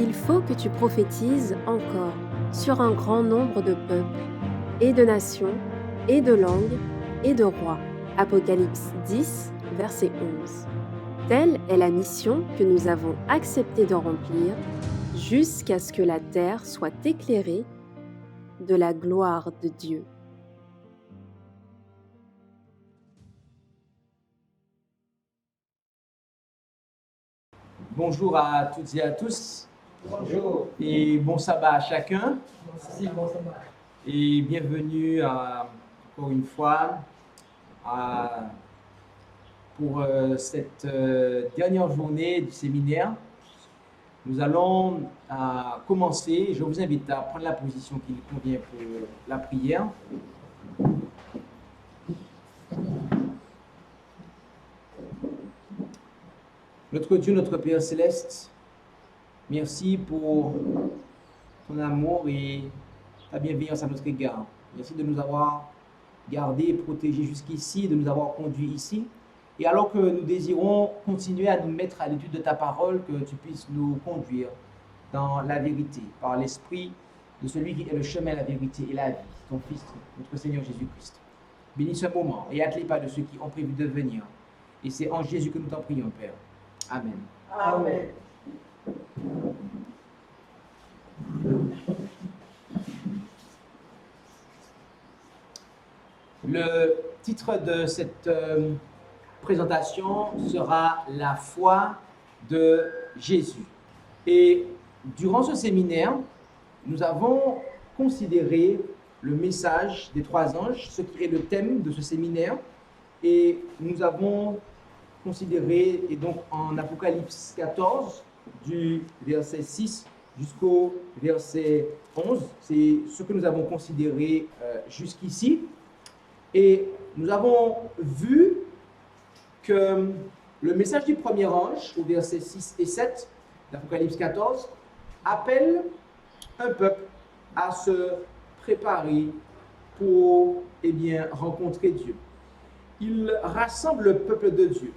Il faut que tu prophétises encore sur un grand nombre de peuples, et de nations, et de langues, et de rois. Apocalypse 10, verset 11. Telle est la mission que nous avons accepté de remplir jusqu'à ce que la terre soit éclairée de la gloire de Dieu. Bonjour à toutes et à tous. Bonjour. Et bon sabbat à chacun. Merci, bon sabbat. Et bienvenue encore une fois pour cette dernière journée du séminaire. Nous allons commencer. Je vous invite à prendre la position qui nous convient pour la prière. Notre Dieu, notre Père céleste, merci pour ton amour et ta bienveillance à notre égard. Merci de nous avoir gardés, protégés jusqu'ici, de nous avoir conduits ici. Et alors que nous désirons continuer à nous mettre à l'étude de ta parole, que tu puisses nous conduire dans la vérité, par l'esprit de celui qui est le chemin, la vérité et la vie, ton Fils, notre Seigneur Jésus-Christ. Bénis ce moment et hâte les pas de ceux qui ont prévu de venir. Et c'est en Jésus que nous t'en prions, Père. Amen. Amen. Le titre de cette présentation sera La foi de Jésus. Et durant ce séminaire, nous avons considéré le message des trois anges, ce qui est le thème de ce séminaire. Et nous avons considéré, et donc en Apocalypse 14, du verset 6 jusqu'au verset 11, c'est ce que nous avons considéré jusqu'ici. Et nous avons vu que le message du premier ange, au verset 6 et 7 d'Apocalypse 14, appelle un peuple à se préparer pour rencontrer Dieu. Il rassemble le peuple de Dieu.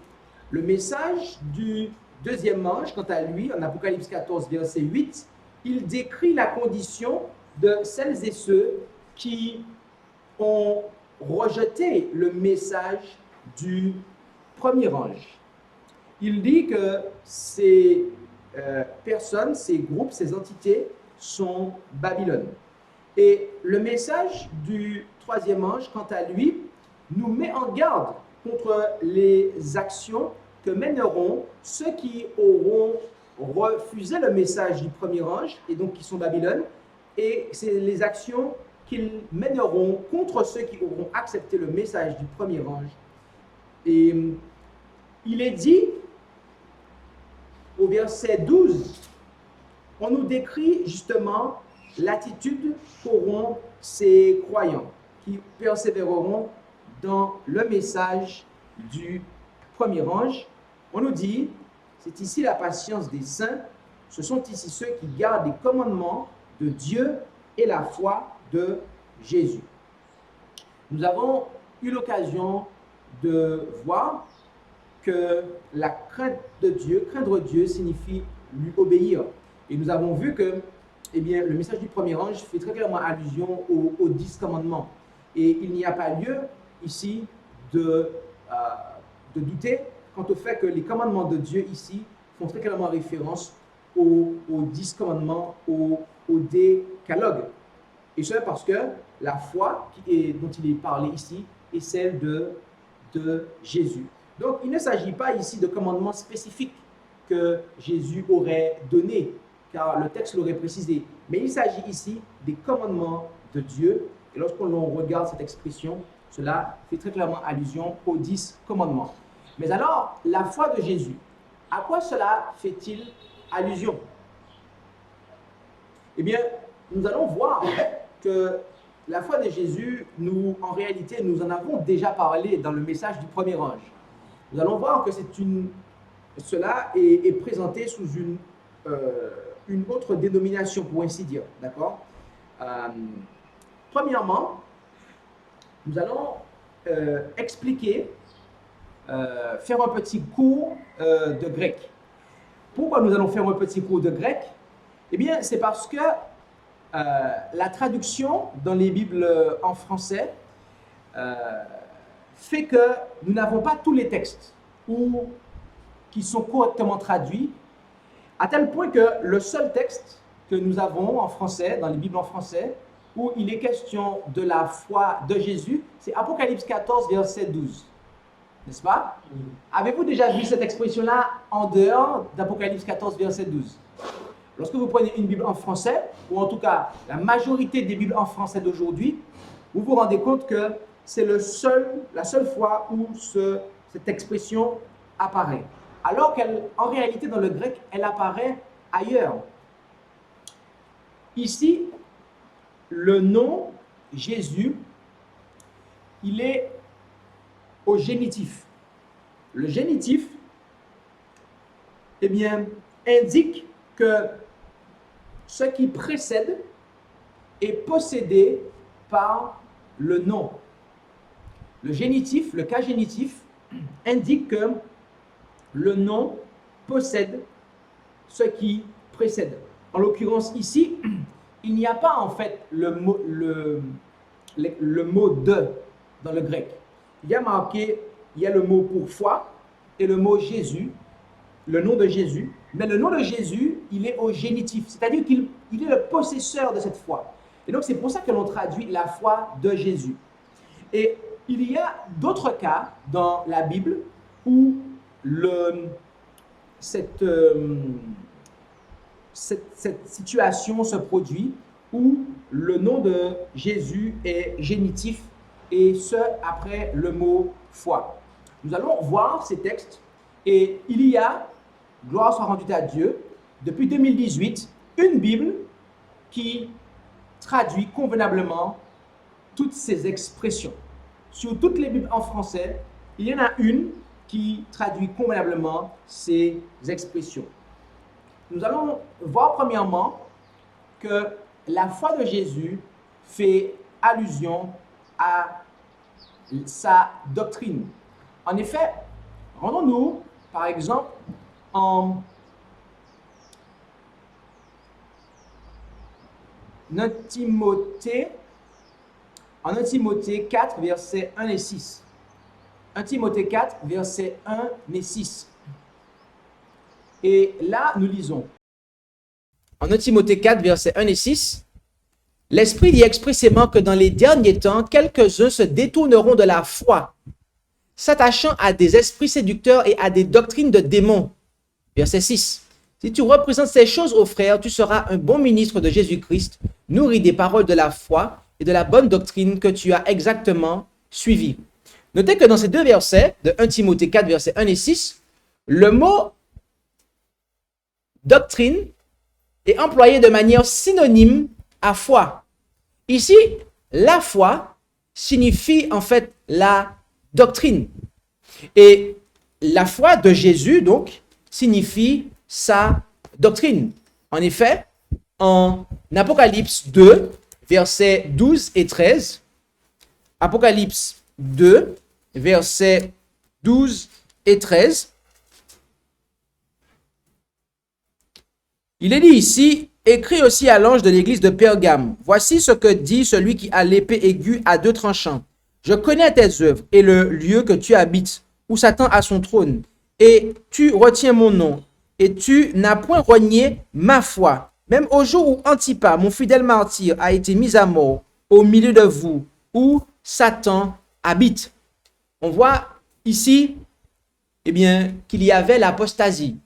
Le message du deuxième ange, quant à lui, en Apocalypse 14, verset 8, il décrit la condition de celles et ceux qui ont rejeté le message du premier ange. Il dit que ces personnes, ces groupes, ces entités sont Babylone. Et le message du troisième ange, quant à lui, nous met en garde contre les actions que mèneront ceux qui auront refusé le message du premier ange, et donc qui sont Babylone, et c'est les actions qu'ils mèneront contre ceux qui auront accepté le message du premier ange. Et il est dit au verset 12, on nous décrit justement l'attitude qu'auront ces croyants qui persévéreront dans le message du premier ange. On nous dit, c'est ici la patience des saints, ce sont ici ceux qui gardent les commandements de Dieu et la foi de Jésus. Nous avons eu l'occasion de voir que la crainte de Dieu, craindre Dieu signifie lui obéir. Et nous avons vu que le message du premier ange fait très clairement allusion aux 10 commandements. Et il n'y a pas lieu ici de douter quant au fait que les commandements de Dieu ici font très clairement référence aux 10 commandements, au décalogue. Et cela parce que la foi dont il est parlé ici est celle de Jésus. Donc il ne s'agit pas ici de commandements spécifiques que Jésus aurait donnés, car le texte l'aurait précisé. Mais il s'agit ici des commandements de Dieu. Et lorsqu'on regarde cette expression, cela fait très clairement allusion aux 10 commandements. Mais alors, la foi de Jésus, à quoi cela fait-il allusion? Eh bien, nous allons voir que la foi de Jésus, en réalité, nous en avons déjà parlé dans le message du premier ange. Nous allons voir que cela est présenté sous une autre dénomination, pour ainsi dire. D'accord? Premièrement, nous allons expliquer, faire un petit cours de grec. Pourquoi nous allons faire un petit cours de grec? Eh bien, c'est parce que la traduction dans les Bibles en français fait que nous n'avons pas tous les textes qui sont correctement traduits, à tel point que le seul texte que nous avons en français, dans les Bibles en français, où il est question de la foi de Jésus, c'est Apocalypse 14, verset 12. N'est-ce pas? Avez-vous déjà vu cette expression-là en dehors d'Apocalypse 14, verset 12? Lorsque vous prenez une Bible en français, ou en tout cas la majorité des Bibles en français d'aujourd'hui, vous vous rendez compte que c'est la seule fois où cette expression apparaît. Alors qu'en réalité, dans le grec, elle apparaît ailleurs. Ici, le nom Jésus, il est au génitif. Le génitif, eh bien, indique que ce qui précède est possédé par le nom. Le génitif, le cas génitif, indique que le nom possède ce qui précède. En l'occurrence ici, il n'y a pas en fait le mot de dans le grec. Il y a le mot pour foi et le mot Jésus, le nom de Jésus. Mais le nom de Jésus, il est au génitif, c'est-à-dire qu'il est le possesseur de cette foi. Et donc c'est pour ça que l'on traduit la foi de Jésus. Et il y a d'autres cas dans la Bible où cette situation se produit, où le nom de Jésus est génitif, et ce, après le mot foi. Nous allons voir ces textes, et il y a, gloire soit rendue à Dieu, depuis 2018, une Bible qui traduit convenablement toutes ces expressions. Sur toutes les Bibles en français, il y en a une qui traduit convenablement ces expressions. Nous allons voir premièrement que la foi de Jésus fait allusion à sa doctrine. En effet, rendons-nous, par exemple, en Timothée 4, versets 1 et 6. 1 Timothée 4, versets 1 et 6. Et là, nous lisons. En 1 Timothée 4, versets 1 et 6, « L'Esprit dit expressément que dans les derniers temps, quelques-uns se détourneront de la foi, s'attachant à des esprits séducteurs et à des doctrines de démons. » Verset 6. « Si tu représentes ces choses aux frères, tu seras un bon ministre de Jésus-Christ, nourri des paroles de la foi et de la bonne doctrine que tu as exactement suivies. » Notez que dans ces deux versets, de 1 Timothée 4, versets 1 et 6, le mot doctrine est employé de manière synonyme à foi. Ici, la foi signifie en fait la doctrine. Et la foi de Jésus, donc, signifie sa doctrine. En effet, en Apocalypse 2, versets 12 et 13, Apocalypse 2, versets 12 et 13, il est dit ici, écrit aussi à l'ange de l'église de Pergame, voici ce que dit celui qui a l'épée aiguë à deux tranchants. Je connais tes œuvres et le lieu que tu habites, où Satan a son trône, et tu retiens mon nom, et tu n'as point renié ma foi, même au jour où Antipas, mon fidèle martyr, a été mis à mort au milieu de vous, où Satan habite. On voit ici, eh bien, qu'il y avait l'apostasie,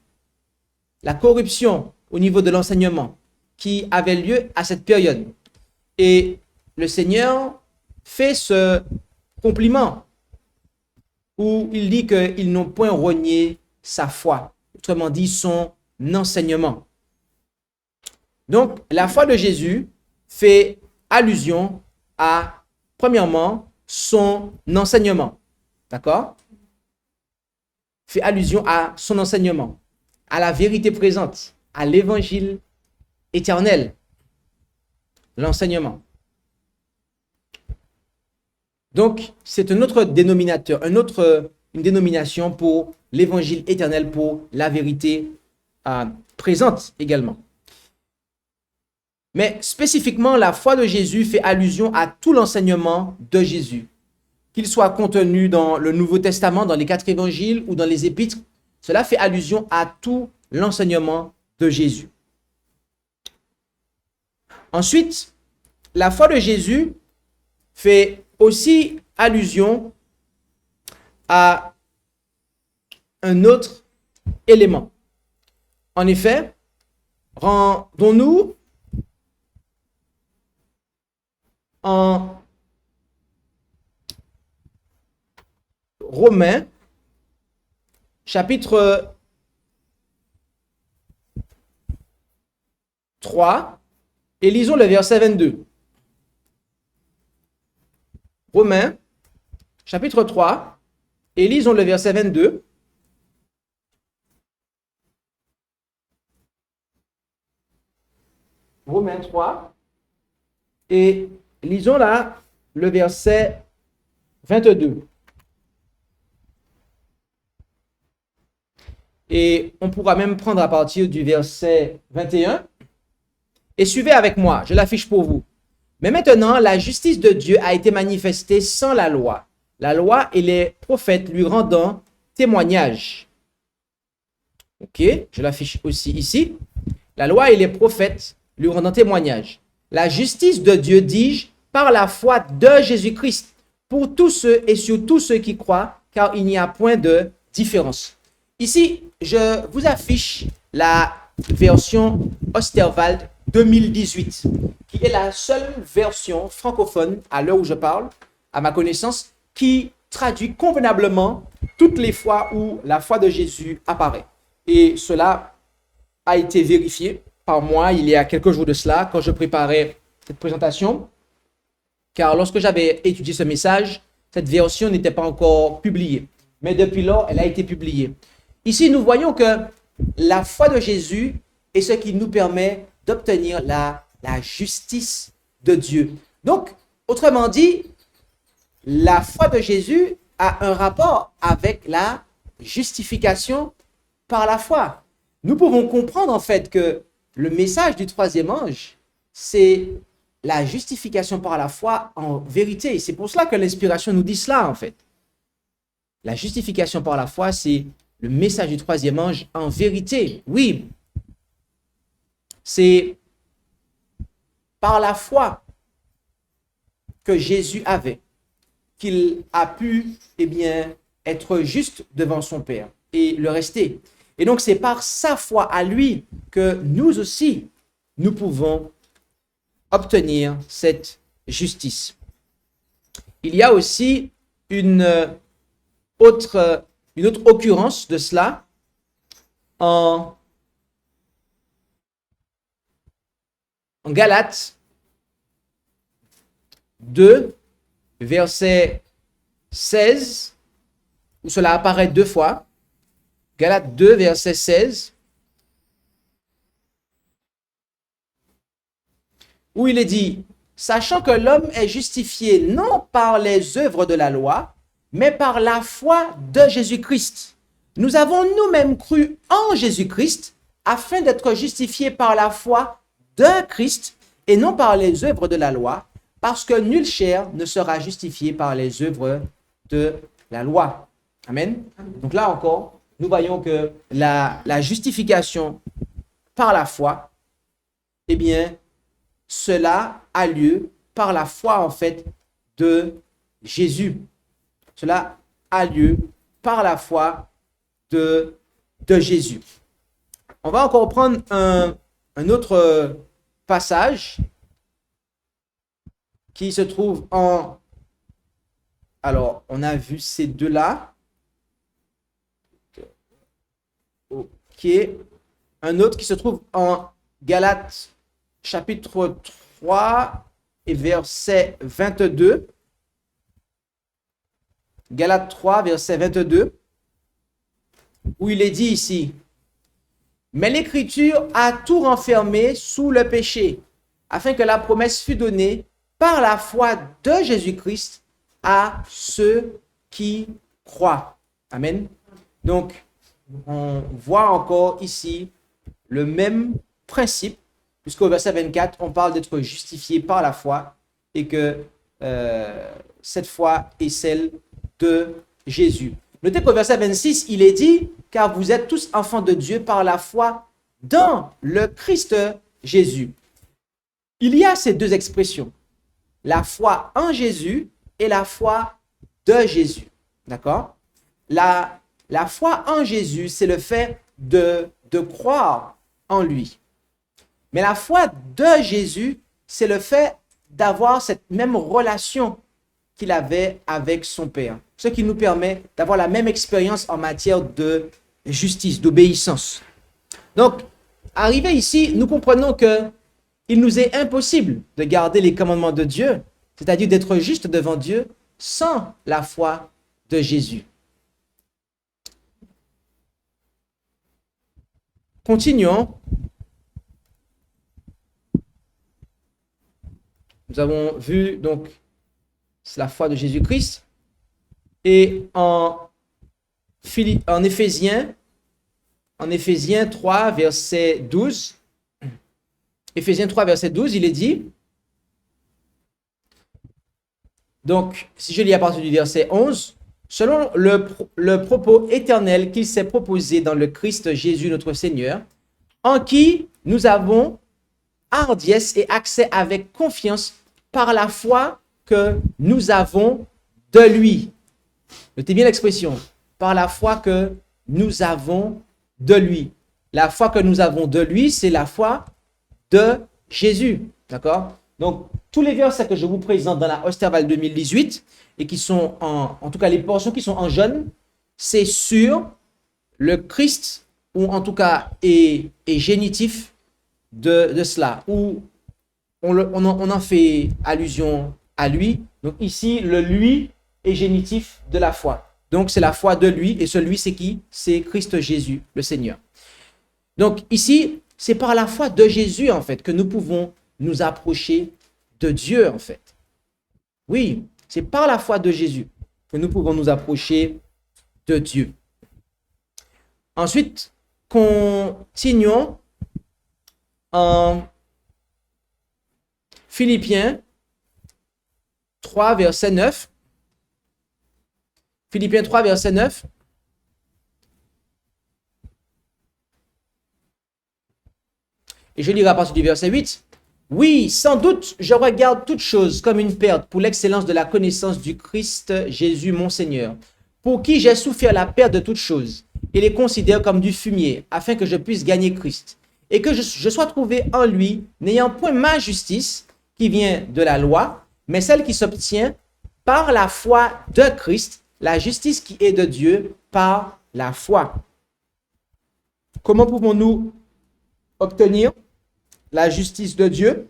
la corruption au niveau de l'enseignement qui avait lieu à cette période. Et le Seigneur fait ce compliment où il dit qu'ils n'ont point renié sa foi, autrement dit son enseignement. Donc, la foi de Jésus fait allusion à, premièrement, son enseignement. D'accord? Fait allusion à son enseignement, à la vérité présente, à l'évangile éternel, l'enseignement. Donc, c'est un autre dénominateur, une dénomination pour l'évangile éternel, pour la vérité présente également. Mais spécifiquement, la foi de Jésus fait allusion à tout l'enseignement de Jésus. Qu'il soit contenu dans le Nouveau Testament, dans les 4 évangiles ou dans les épîtres, cela fait allusion à tout l'enseignement de Jésus. Ensuite, la foi de Jésus fait aussi allusion à un autre élément. En effet, rendons-nous en Romains, chapitre 3, et lisons le verset 22. Romains, chapitre 3, et lisons le verset 22. Romains 3, et lisons là le verset 22. Et on pourra même prendre à partir du verset 21. Et suivez avec moi, je l'affiche pour vous. Mais maintenant, la justice de Dieu a été manifestée sans la loi. La loi et les prophètes lui rendant témoignage. Ok, je l'affiche aussi ici. La loi et les prophètes lui rendant témoignage. La justice de Dieu, dis-je, par la foi de Jésus-Christ, pour tous ceux et sur tous ceux qui croient, car il n'y a point de différence. Ici, je vous affiche la version Osterwald 2018, qui est la seule version francophone, à l'heure où je parle, à ma connaissance, qui traduit convenablement toutes les fois où la foi de Jésus apparaît. Et cela a été vérifié par moi il y a quelques jours de cela, quand je préparais cette présentation, car lorsque j'avais étudié ce message, cette version n'était pas encore publiée. Mais depuis lors, elle a été publiée. Ici, nous voyons que la foi de Jésus est ce qui nous permet d'obtenir la justice de Dieu. Donc, autrement dit, la foi de Jésus a un rapport avec la justification par la foi. Nous pouvons comprendre en fait que le message du troisième ange, c'est la justification par la foi en vérité. C'est pour cela que l'inspiration nous dit cela en fait. La justification par la foi, c'est le message du troisième ange en vérité. Oui, c'est par la foi que Jésus avait qu'il a pu être juste devant son Père et le rester. Et donc, c'est par sa foi à lui que nous aussi, nous pouvons obtenir cette justice. Il y a aussi une autre occurrence de cela en Galates 2, verset 16, où cela apparaît 2 fois. Galates 2, verset 16, où il est dit, sachant que l'homme est justifié non par les œuvres de la loi, mais par la foi de Jésus-Christ. Nous avons nous-mêmes cru en Jésus-Christ afin d'être justifiés par la foi de Christ et non par les œuvres de la loi, parce que nulle chair ne sera justifiée par les œuvres de la loi. Amen. Donc là encore, nous voyons que la justification par la foi, cela a lieu par la foi en fait de Jésus. Cela a lieu par la foi de Jésus. On va encore prendre un autre passage qui se trouve en... Alors, on a vu ces deux-là. Ok. Un autre qui se trouve en Galates chapitre 3 et verset 22. Galates 3, verset 22, où il est dit ici, « Mais l'Écriture a tout renfermé sous le péché, afin que la promesse fût donnée par la foi de Jésus-Christ à ceux qui croient. » Amen. Donc, on voit encore ici le même principe, jusqu'au verset 24, on parle d'être justifié par la foi et que cette foi est celle de Jésus. Notez qu'au verset 26, il est dit « Car vous êtes tous enfants de Dieu par la foi dans le Christ Jésus ». Il y a ces deux expressions, la foi en Jésus et la foi de Jésus. D'accord? La foi en Jésus, c'est le fait de croire en lui. Mais la foi de Jésus, c'est le fait d'avoir cette même relation qu'il avait avec son Père. Ce qui nous permet d'avoir la même expérience en matière de justice, d'obéissance. Donc, arrivé ici, nous comprenons que il nous est impossible de garder les commandements de Dieu, c'est-à-dire d'être juste devant Dieu, sans la foi de Jésus. Continuons. Nous avons vu donc la foi de Jésus-Christ. Et en Éphésiens 3, verset 12, Éphésiens 3, verset 12, il est dit, donc, si je lis à partir du verset 11, selon le propos éternel qu'il s'est proposé dans le Christ Jésus notre Seigneur, en qui nous avons hardiesse et accès avec confiance par la foi que nous avons de lui. Notez bien l'expression, par la foi que nous avons de lui. La foi que nous avons de lui, c'est la foi de Jésus. D'accord? Donc, tous les versets que je vous présente dans la Osterwald 2018 et qui sont en tout cas les portions qui sont en jaune, c'est sur le Christ, ou en tout cas est génitif de cela, où on en fait allusion à lui. Donc ici, le lui est génitif de la foi. Donc c'est la foi de lui, et ce lui c'est qui? C'est Christ Jésus, le Seigneur. Donc ici, c'est par la foi de Jésus en fait que nous pouvons nous approcher de Dieu en fait. Oui, c'est par la foi de Jésus que nous pouvons nous approcher de Dieu. Ensuite, continuons en Philippiens 3, verset 9. Philippiens 3, verset 9. Et je lirai à partir du verset 8. Oui, sans doute, je regarde toutes choses comme une perte pour l'excellence de la connaissance du Christ Jésus mon Seigneur, pour qui j'ai souffert la perte de toutes choses, et les considère comme du fumier, afin que je puisse gagner Christ, et que je sois trouvé en lui, n'ayant point ma justice, qui vient de la loi, mais celle qui s'obtient par la foi de Christ, la justice qui est de Dieu par la foi. Comment pouvons-nous obtenir la justice de Dieu?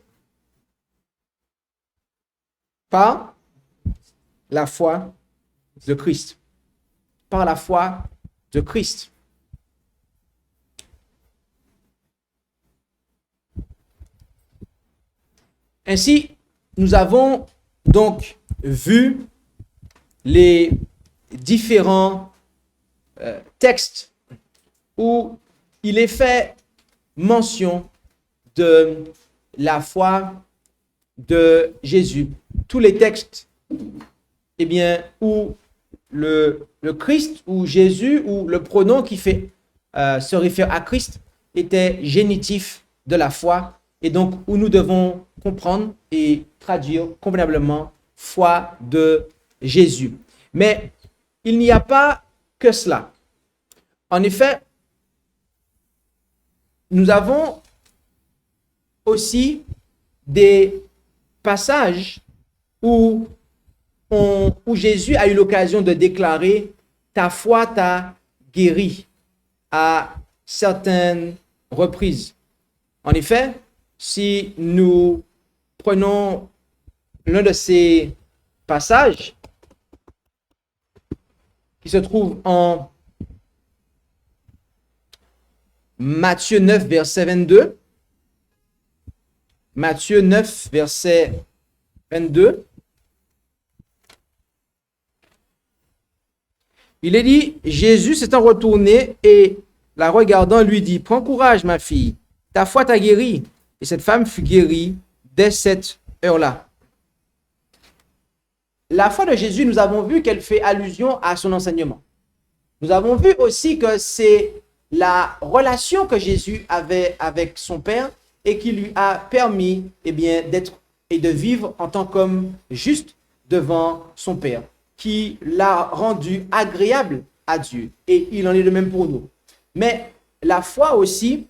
Par la foi de Christ. Par la foi de Christ. Ainsi, nous avons donc vu les différents textes où il est fait mention de la foi de Jésus. Tous les textes, eh bien, où le Christ, ou Jésus, ou le pronom qui se réfère à Christ était génitif de la foi, et donc où nous devons comprendre et traduire convenablement foi de Jésus. Mais il n'y a pas que cela. En effet, nous avons aussi des passages où Jésus a eu l'occasion de déclarer « ta foi t'a guéri » à certaines reprises. En effet, si nous prenons l'un de ces passages qui se trouve en Matthieu 9, verset 22. Matthieu 9, verset 22. Il est dit, Jésus s'étant retourné et la regardant lui dit, prends courage ma fille, ta foi t'a guérie, et cette femme fut guérie dès cette heure-là. La foi de Jésus, nous avons vu qu'elle fait allusion à son enseignement. Nous avons vu aussi que c'est la relation que Jésus avait avec son Père et qui lui a permis d'être et de vivre en tant qu'homme juste devant son Père, qui l'a rendu agréable à Dieu. Et il en est de même pour nous. Mais la foi aussi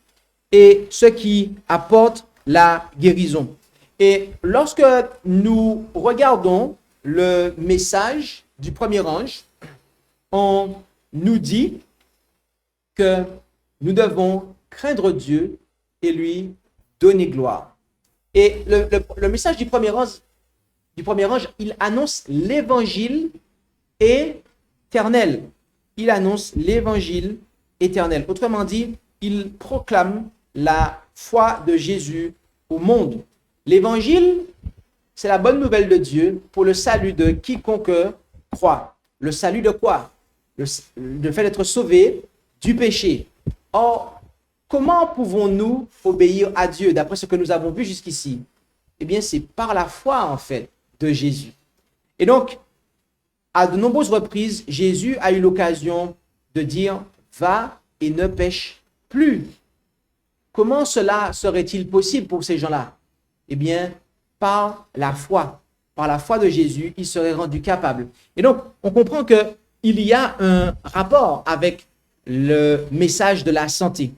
est ce qui apporte la guérison. Et lorsque nous regardons le message du premier ange, on nous dit que nous devons craindre Dieu et lui donner gloire. Et le message du premier ange, il annonce l'évangile éternel. Il annonce l'évangile éternel. Autrement dit, il proclame la foi de Jésus au monde. L'évangile, c'est la bonne nouvelle de Dieu pour le salut de quiconque croit. Le salut de quoi? Le fait d'être sauvé du péché. Or, comment pouvons-nous obéir à Dieu d'après ce que nous avons vu jusqu'ici? Eh bien, c'est par la foi, en fait, de Jésus. Et donc, à de nombreuses reprises, Jésus a eu l'occasion de dire « Va et ne pêche plus ». Comment cela serait-il possible pour ces gens-là? Eh bien, par la foi. Par la foi de Jésus, ils seraient rendus capables. Et donc, on comprend qu'il y a un rapport avec le message de la santé.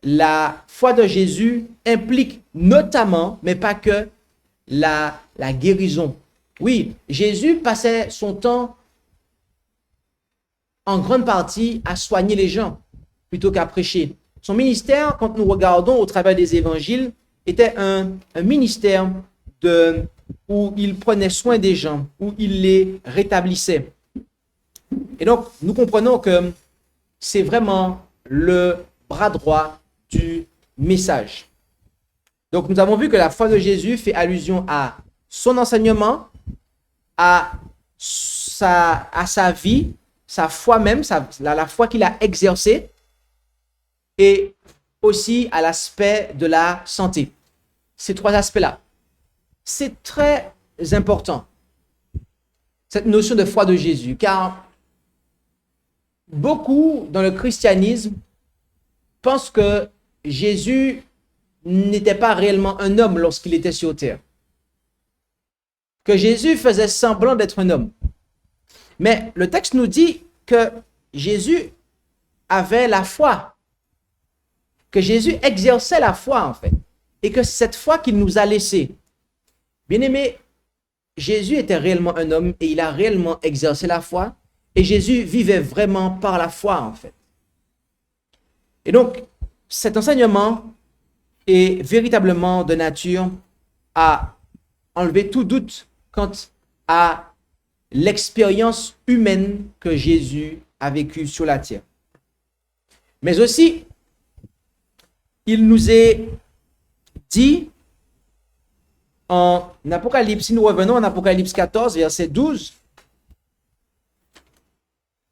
La foi de Jésus implique notamment, mais pas que, la guérison. Oui, Jésus passait son temps en grande partie à soigner les gens plutôt qu'à prêcher. Son ministère, quand nous regardons au travers des évangiles, était un ministère où il prenait soin des gens, où il les rétablissait. Et donc, nous comprenons que c'est vraiment le bras droit du message. Donc, nous avons vu que la foi de Jésus fait allusion à son enseignement, à sa vie, sa foi même, la foi qu'il a exercée, et aussi à l'aspect de la santé. Ces trois aspects-là. C'est très important, cette notion de foi de Jésus, car beaucoup dans le christianisme pensent que Jésus n'était pas réellement un homme lorsqu'il était sur terre. Que Jésus faisait semblant d'être un homme. Mais le texte nous dit que Jésus avait la foi. Que Jésus exerçait la foi en fait. Et que c'est cette foi qu'il nous a laissée. Bien-aimé, Jésus était réellement un homme et il a réellement exercé la foi. Et Jésus vivait vraiment par la foi en fait. Et donc, cet enseignement est véritablement de nature à enlever tout doute quant à l'expérience humaine que Jésus a vécue sur la terre. Mais aussi, il nous est dit en Apocalypse, si nous revenons en Apocalypse 14, verset 12,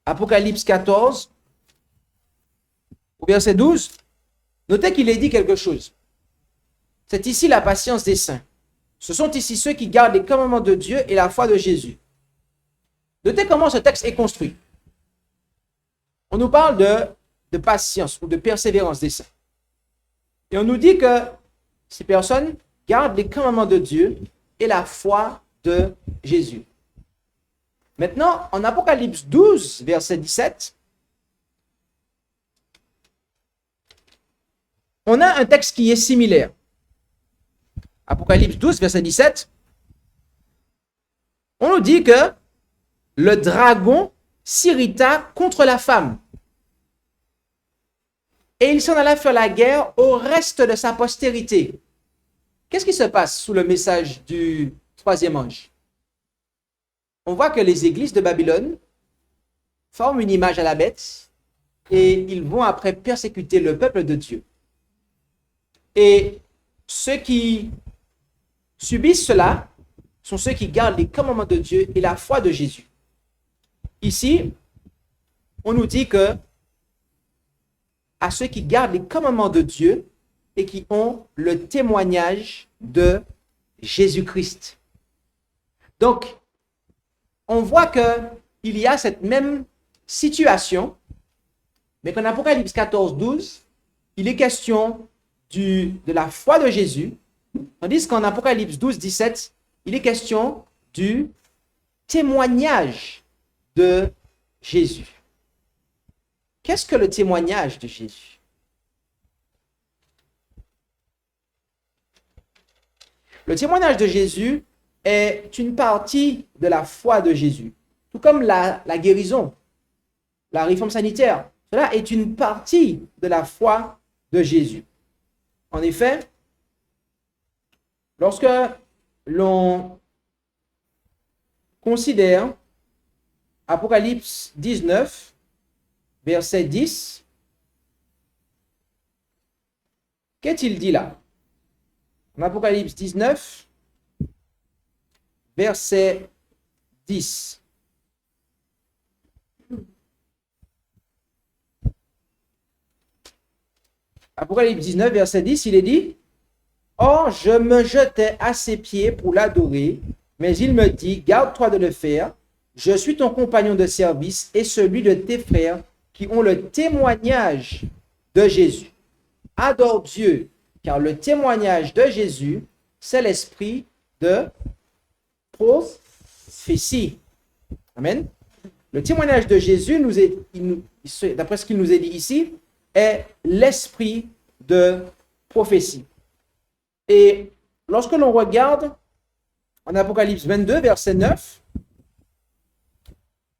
Apocalypse 14, au verset 12, notez qu'il est dit quelque chose. C'est ici la patience des saints. Ce sont ici ceux qui gardent les commandements de Dieu et la foi de Jésus. Notez comment ce texte est construit. On nous parle de patience ou de persévérance des saints. Et on nous dit que ces personnes gardent les commandements de Dieu et la foi de Jésus. Maintenant, en Apocalypse 12, verset 17, on a un texte qui est similaire. Apocalypse 12, verset 17, on nous dit que le dragon s'irrita contre la femme. Et il s'en alla faire la guerre au reste de sa postérité. Qu'est-ce qui se passe sous le message du troisième ange? On voit que les églises de Babylone forment une image à la bête et ils vont après persécuter le peuple de Dieu. Et ceux qui subissent cela sont ceux qui gardent les commandements de Dieu et la foi de Jésus. Ici, on nous dit que à ceux qui gardent les commandements de Dieu et qui ont le témoignage de Jésus-Christ. Donc, on voit qu'il y a cette même situation, mais qu'en Apocalypse 14, 12, il est question de la foi de Jésus, tandis qu'en Apocalypse 12, 17, il est question du témoignage de Jésus. Qu'est-ce que le témoignage de Jésus? Le témoignage de Jésus est une partie de la foi de Jésus, tout comme la guérison, la réforme sanitaire. Cela est une partie de la foi de Jésus. En effet, lorsque l'on considère Apocalypse 19, verset 10, qu'est-il dit là? En Apocalypse 19, verset 10. Apocalypse 19, verset 10, il est dit: Or, je me jetai à ses pieds pour l'adorer, mais il me dit: Garde-toi de le faire. Je suis ton compagnon de service et celui de tes frères qui ont le témoignage de Jésus. Adore Dieu, car le témoignage de Jésus, c'est l'esprit de prophétie. Amen. Le témoignage de Jésus, d'après ce qu'il nous est dit ici, est l'esprit de prophétie. Et lorsque l'on regarde en Apocalypse 22, verset 9,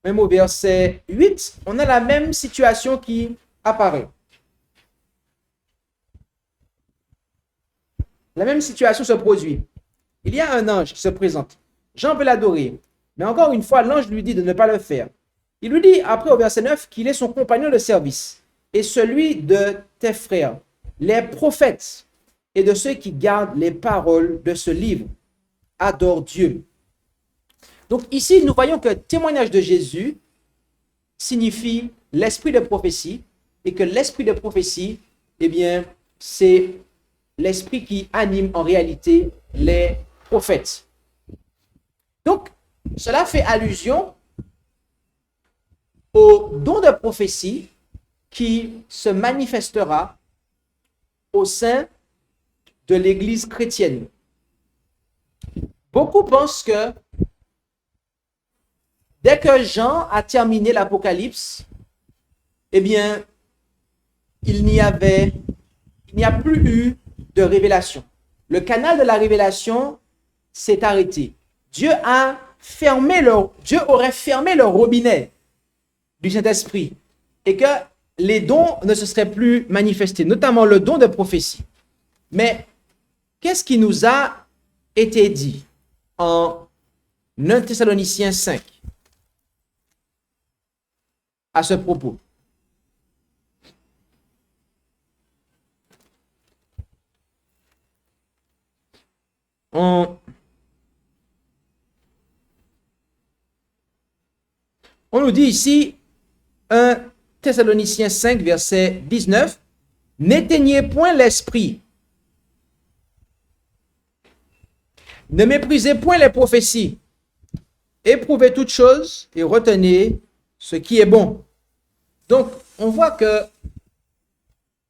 même au verset 8, on a la même situation qui apparaît. La même situation se produit. Il y a un ange qui se présente. Jean veut l'adorer. Mais encore une fois, l'ange lui dit de ne pas le faire. Il lui dit après au verset 9 qu'il est son compagnon de service et celui de tes frères, les prophètes et de ceux qui gardent les paroles de ce livre. Adore Dieu. Donc ici, nous voyons que témoignage de Jésus signifie l'esprit de prophétie et que l'esprit de prophétie, eh bien, c'est l'esprit qui anime en réalité les prophètes. Donc, cela fait allusion au don de prophétie qui se manifestera au sein de l'Église chrétienne. Beaucoup pensent que dès que Jean a terminé l'Apocalypse, eh bien, il n'y a plus eu de révélation. Le canal de la révélation s'est arrêté. Dieu aurait fermé le robinet du Saint-Esprit et que les dons ne se seraient plus manifestés, notamment le don de prophétie. Mais qu'est-ce qui nous a été dit en 1 Thessaloniciens 5 à ce propos? On nous dit ici, 1 Thessaloniciens 5, verset 19, « N'éteignez point l'esprit, ne méprisez point les prophéties, éprouvez toutes choses et retenez ce qui est bon. » Donc, on voit que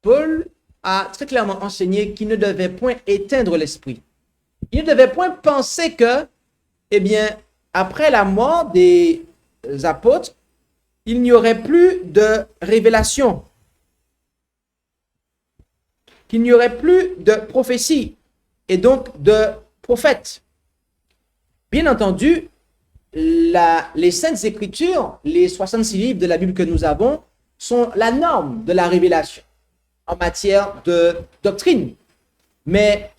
Paul a très clairement enseigné qu'il ne devait point éteindre l'esprit. Il ne devait point penser que, eh bien, après la mort des apôtres, il n'y aurait plus de révélation, qu'il n'y aurait plus de prophétie et donc de prophètes. Bien entendu, les Saintes Écritures, les 66 livres de la Bible que nous avons, sont la norme de la révélation en matière de doctrine. Mais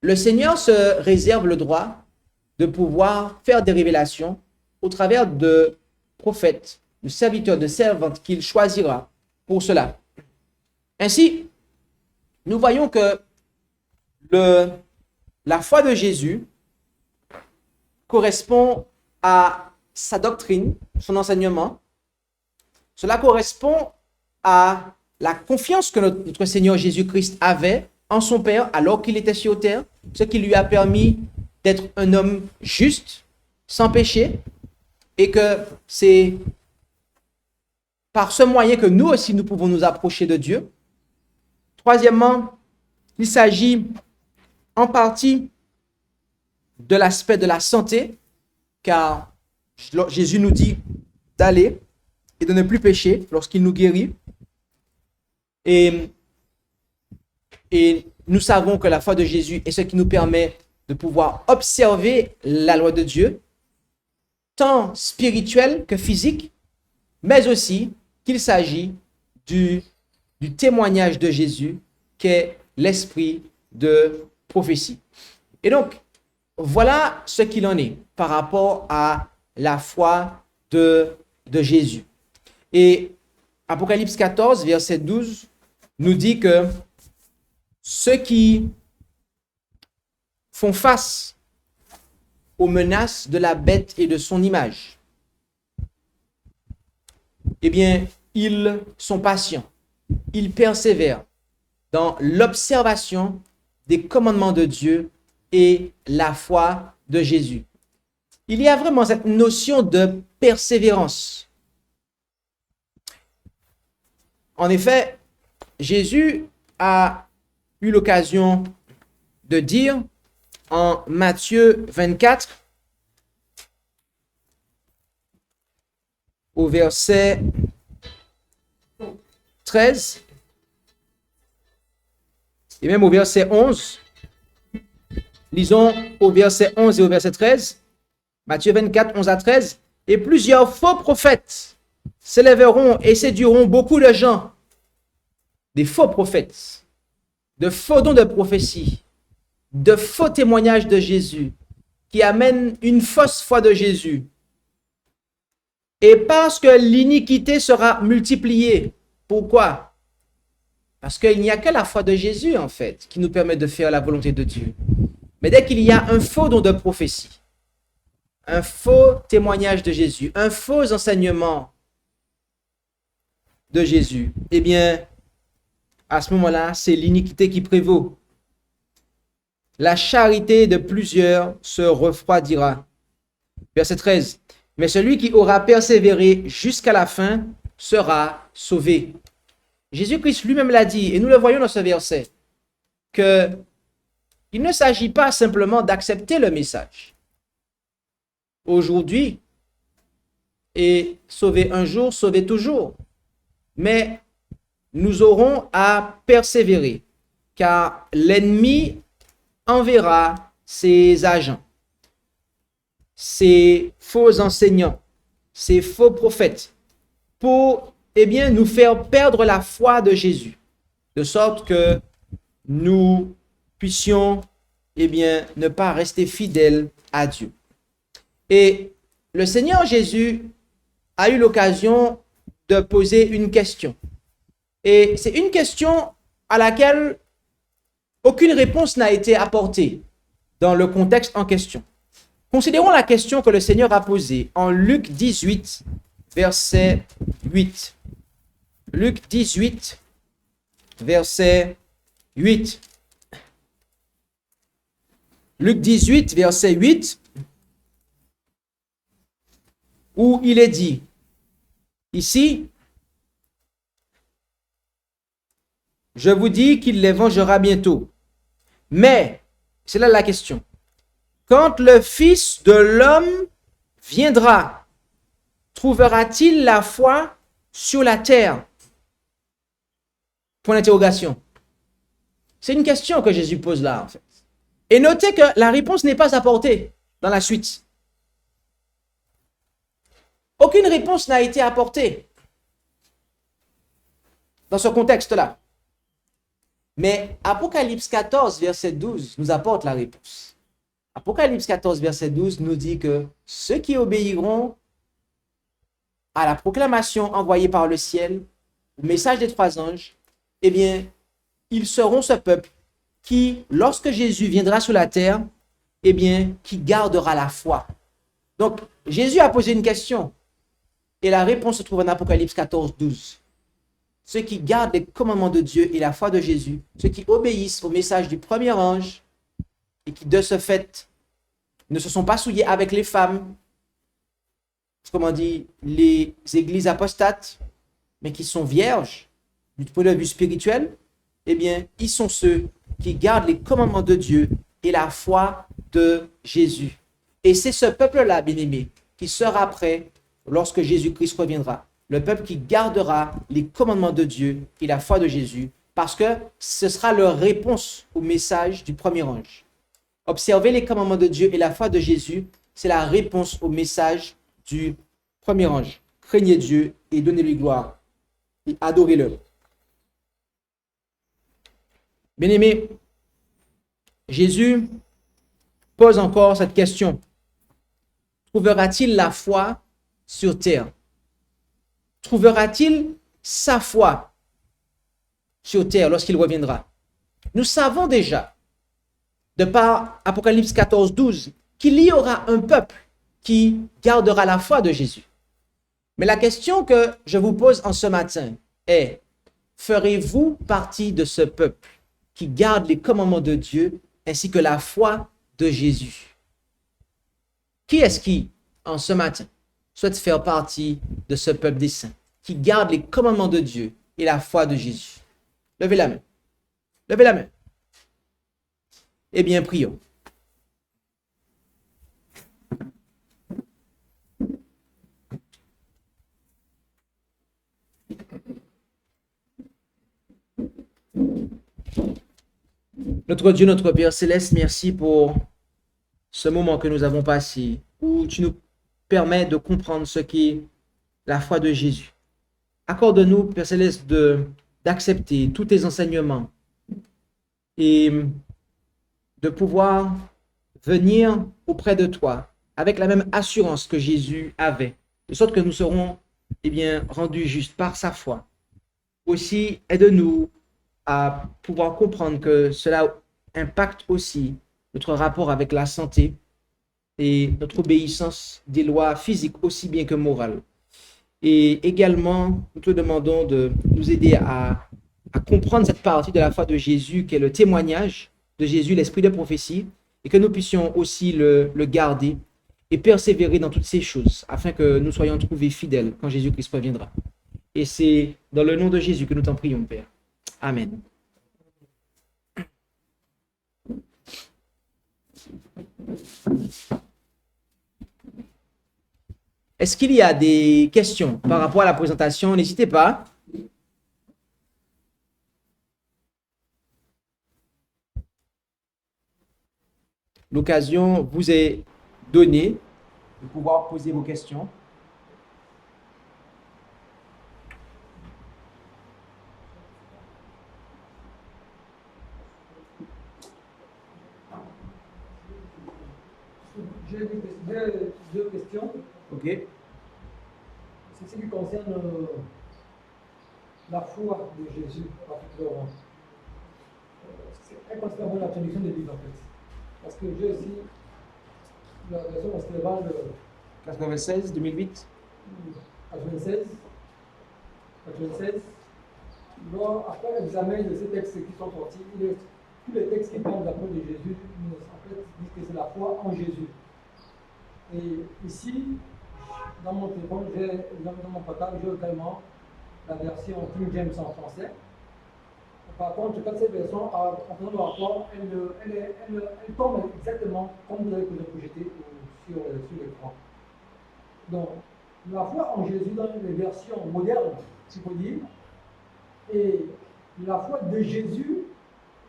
le Seigneur se réserve le droit de pouvoir faire des révélations au travers de prophètes, de serviteurs, de servantes qu'il choisira pour cela. Ainsi, nous voyons que la foi de Jésus correspond à sa doctrine, son enseignement. Cela correspond à la confiance que notre Seigneur Jésus-Christ avait en son Père alors qu'il était sur terre, ce qui lui a permis d'être un homme juste, sans péché, et que c'est par ce moyen que nous aussi nous pouvons nous approcher de Dieu. Troisièmement, il s'agit en partie de l'aspect de la santé, car Jésus nous dit d'aller et de ne plus pécher lorsqu'il nous guérit. Et nous savons que la foi de Jésus est ce qui nous permet de pouvoir observer la loi de Dieu, tant spirituelle que physique, mais aussi qu'il s'agit du témoignage de Jésus qu'est l'esprit de prophétie. Et donc, voilà ce qu'il en est par rapport à la foi de Jésus. Et Apocalypse 14, verset 12, nous dit que ceux qui font face aux menaces de la bête et de son image, eh bien, ils sont patients, ils persévèrent dans l'observation des commandements de Dieu et la foi de Jésus. Il y a vraiment cette notion de persévérance. En effet, Jésus a eu l'occasion de dire en Matthieu 24, au verset 13, et même au verset 11, lisons au verset 11 et au verset 13, Matthieu 24, 11 à 13, « Et plusieurs faux prophètes s'élèveront et séduiront beaucoup de gens. » Des faux prophètes, de faux dons de prophétie, de faux témoignages de Jésus, qui amènent une fausse foi de Jésus. Et parce que l'iniquité sera multipliée. Pourquoi? Parce qu'il n'y a que la foi de Jésus, en fait, qui nous permet de faire la volonté de Dieu. Mais dès qu'il y a un faux don de prophétie, un faux témoignage de Jésus, un faux enseignement de Jésus, eh bien, à ce moment-là, c'est l'iniquité qui prévaut. La charité de plusieurs se refroidira. Verset 13. Mais celui qui aura persévéré jusqu'à la fin sera sauvé. Jésus-Christ lui-même l'a dit, et nous le voyons dans ce verset, que il ne s'agit pas simplement d'accepter le message. Aujourd'hui, et sauver un jour, sauver toujours. Mais nous aurons à persévérer, car l'ennemi enverra ses agents, ses faux enseignants, ses faux prophètes, pour nous faire perdre la foi de Jésus, de sorte que nous puissions ne pas rester fidèles à Dieu. Et le Seigneur Jésus a eu l'occasion de poser une question. Et c'est une question à laquelle aucune réponse n'a été apportée dans le contexte en question. Considérons la question que le Seigneur a posée en Luc 18, verset 8. Luc 18, verset 8. Luc 18, verset 8, où il est dit, ici, je vous dis qu'il les vengera bientôt. Mais, c'est là la question, quand le Fils de l'homme viendra, trouvera-t-il la foi sur la terre? Point d'interrogation. C'est une question que Jésus pose là, en fait. Et notez que la réponse n'est pas apportée dans la suite. Aucune réponse n'a été apportée dans ce contexte-là. Mais Apocalypse 14, verset 12 nous apporte la réponse. Apocalypse 14, verset 12 nous dit que ceux qui obéiront à la proclamation envoyée par le ciel, au message des trois anges, eh bien, ils seront ce peuple qui, lorsque Jésus viendra sur la terre, eh bien, qui gardera la foi. Donc, Jésus a posé une question et la réponse se trouve en Apocalypse 14, 12. ceux qui gardent les commandements de Dieu et la foi de Jésus, ceux qui obéissent au message du premier ange et qui de ce fait ne se sont pas souillés avec les femmes, comment on dit, les églises apostates, mais qui sont vierges du point de vue spirituel, eh bien, ils sont ceux qui gardent les commandements de Dieu et la foi de Jésus. Et c'est ce peuple-là, bien-aimé, qui sera prêt lorsque Jésus-Christ reviendra. Le peuple qui gardera les commandements de Dieu et la foi de Jésus, parce que ce sera leur réponse au message du premier ange. Observer les commandements de Dieu et la foi de Jésus, c'est la réponse au message du premier ange. Craignez Dieu et donnez-lui gloire et adorez-le. Bien-aimé, Jésus pose encore cette question. Trouvera-t-il la foi sur terre? Trouvera-t-il sa foi sur terre lorsqu'il reviendra? Nous savons déjà, de par Apocalypse 14, 12, qu'il y aura un peuple qui gardera la foi de Jésus. Mais la question que je vous pose en ce matin est, ferez-vous partie de ce peuple qui garde les commandements de Dieu ainsi que la foi de Jésus? Qui est-ce qui, en ce matin, souhaite faire partie de ce peuple des saints, qui garde les commandements de Dieu et la foi de Jésus? Levez la main. Levez la main. Eh bien, prions. Notre Dieu, notre Père Céleste, merci pour ce moment que nous avons passé, où tu nous permets de comprendre ce qu'est la foi de Jésus. Accorde-nous, Père Céleste, d'accepter tous tes enseignements et de pouvoir venir auprès de toi avec la même assurance que Jésus avait, de sorte que nous serons rendus justes par sa foi. Aussi, aide-nous à pouvoir comprendre que cela impacte aussi notre rapport avec la santé et notre obéissance des lois physiques aussi bien que morales. Et également, nous te demandons de nous aider à comprendre cette partie de la foi de Jésus qui est le témoignage de Jésus, l'esprit de prophétie, et que nous puissions aussi le garder et persévérer dans toutes ces choses afin que nous soyons trouvés fidèles quand Jésus-Christ reviendra. Et c'est dans le nom de Jésus que nous t'en prions, Père. Amen. Est-ce qu'il y a des questions par rapport à la présentation? N'hésitez pas. L'occasion vous est donnée de pouvoir poser vos questions. J'ai deux questions. Ok. C'est ce qui concerne la foi de Jésus, particulièrement. C'est concernant la traduction des livres, en fait. Parce que j'ai aussi la version Ostéval 96, 2008. 96. Donc, après l'examen de ces textes qui sont sortis, tous les textes qui parlent de la foi de Jésus, en fait, disent que c'est la foi en Jésus. Et ici, dans mon téléphone, dans mon portable, j'ai également la version King James en français. Par contre, quand cette version, en faisant le rapport, elle tombe exactement comme vous avez pu le projeter sur l'écran. Donc, la foi en Jésus dans les versions modernes, si on peut dire, et la foi de Jésus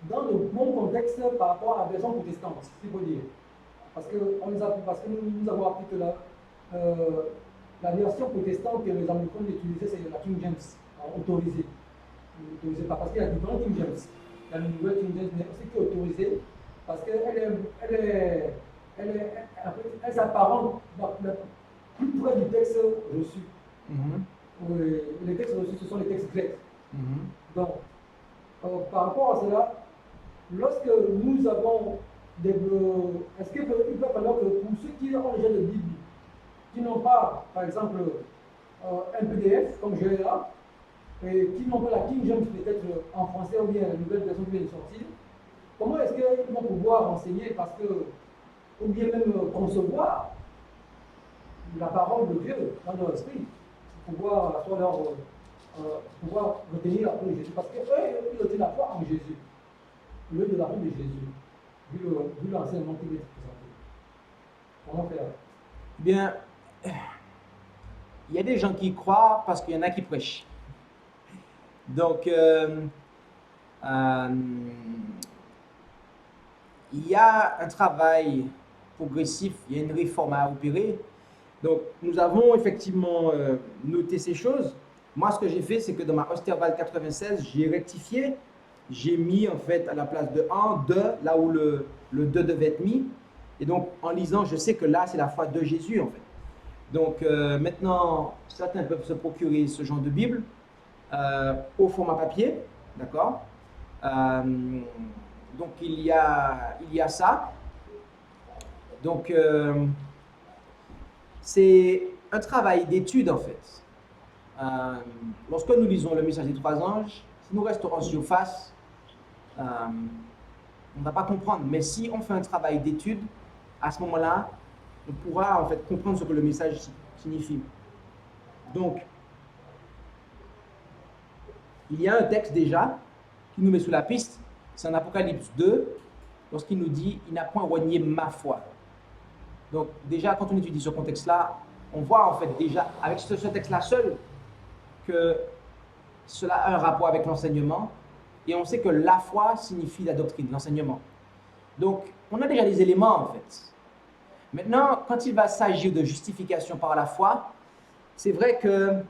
dans le bon contexte par rapport à la version protestante, si on peut dire. Parce que nous avons appris que la version protestante que les anglophones utilisaient, c'est la King James, autorisée. Autorisée pas parce qu'il y a différents King James. Il y a une nouvelle King James aussi qui est autorisée parce qu'elle s'apparente plus près du texte reçu. Les textes reçus, ce sont les textes grecs. Donc, par rapport à cela, lorsque nous avons est-ce qu'il va falloir que pour ceux qui ont déjà de Bible, qui n'ont pas, par exemple, un PDF comme je l'ai là, et qui n'ont pas la King James peut-être en français ou bien la nouvelle version qui vient de sortir, comment est-ce qu'ils vont pouvoir enseigner parce que, ou bien même concevoir la parole de Dieu dans leur esprit, pouvoir, soit leur, pouvoir retenir la foi de Jésus, parce qu'eux, ils retiennent la foi en Jésus, au lieu de la foi de Jésus, vu l'enseignement qui vient de présenter. Comment faire? Bien, il y a des gens qui croient parce qu'il y en a qui prêchent. Donc, il y a un travail progressif, il y a une réforme à opérer. Donc, nous avons effectivement noté ces choses. Moi, ce que j'ai fait, c'est que dans ma Osterwald 96, j'ai rectifié. J'ai mis en fait à la place de 1, 2, là où le 2 devait être mis. Et donc, en lisant, je sais que là, c'est la foi de Jésus en fait. Donc, maintenant, certains peuvent se procurer ce genre de Bible au format papier, d'accord. Donc, il y a ça. Donc, c'est un travail d'étude en fait. Lorsque nous lisons le message des trois anges, si nous restons en surface, on ne va pas comprendre. Mais si on fait un travail d'étude, à ce moment-là, on pourra en fait comprendre ce que le message signifie. Donc, il y a un texte déjà qui nous met sous la piste, c'est en Apocalypse 2, lorsqu'il nous dit « Il n'a point renié ma foi ». Donc déjà, quand on étudie ce contexte-là, on voit en fait déjà, avec ce texte-là seul, que cela a un rapport avec l'enseignement, et on sait que la foi signifie la doctrine, l'enseignement. Donc, on a déjà des éléments en fait. Maintenant, quand il va s'agir de justification par la foi, c'est vrai que